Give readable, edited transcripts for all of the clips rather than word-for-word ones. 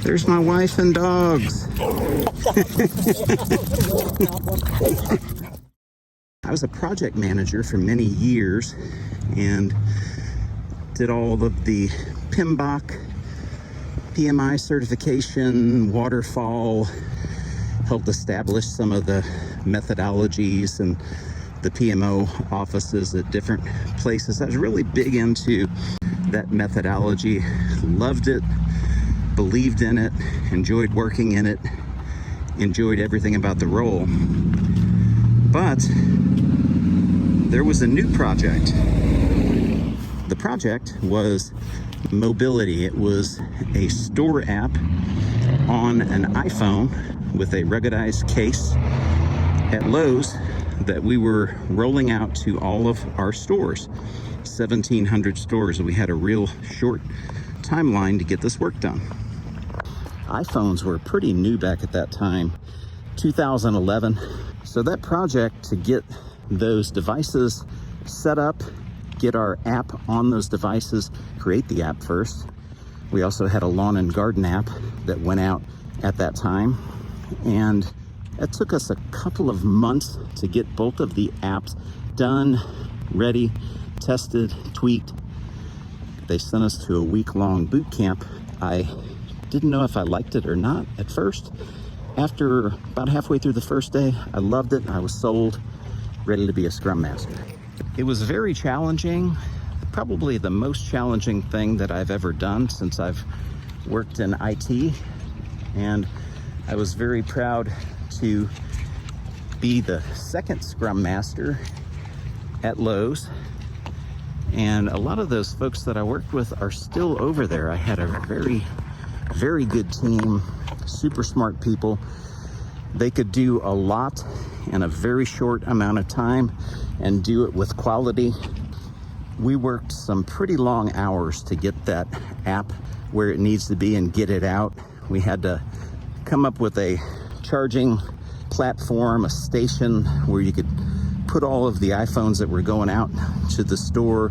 There's my wife and dogs. I was a project manager for many years and did all of the PMBOK, PMI certification, waterfall, helped establish some of the methodologies and the PMO offices at different places. I was really big into that methodology, loved it, believed in it, enjoyed working in it, enjoyed everything about the role. But there was a new project. The project was mobility. It was a store app on an iPhone with a ruggedized case at Lowe's that we were rolling out to all of our stores, 1,700 stores. We had a real short timeline to get this work done. iPhones were pretty new back at that time, 2011. So that project to get those devices set up, get our app on those devices, create the app first. We also had a lawn and garden app that went out at that time. And it took us a couple of months to get both of the apps done, ready, tested, tweaked. They sent us to a week-long boot camp. I didn't know if I liked it or not at first. After about halfway through the first day, I loved it. I was sold, ready to be a Scrum Master. It was very challenging, probably the most challenging thing that I've ever done since I've worked in IT. And I was very proud to be the second Scrum Master at Lowe's. And a lot of those folks that I worked with are still over there. I had a very, very good team, super smart people. They could do a lot in a very short amount of time and do it with quality. We worked some pretty long hours to get that app where it needs to be and get it out. We had to come up with a charging platform, a station where you could put all of the iPhones that were going out to the store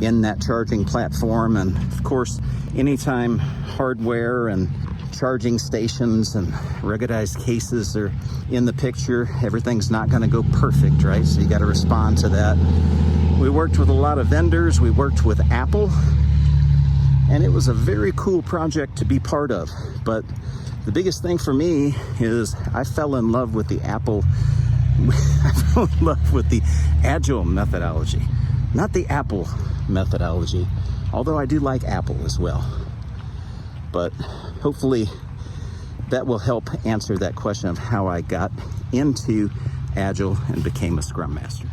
in that charging platform. And of course, anytime hardware and charging stations and ruggedized cases are in the picture, everything's not going to go perfect, right? So you got to respond to that. We worked with a lot of vendors. We worked with Apple, and it was a very cool project to be part of. But the biggest thing for me is I fell in love with the I fell in love with the Agile methodology, not the Apple methodology, although I do like Apple as well. But hopefully that will help answer that question of how I got into Agile and became a Scrum Master.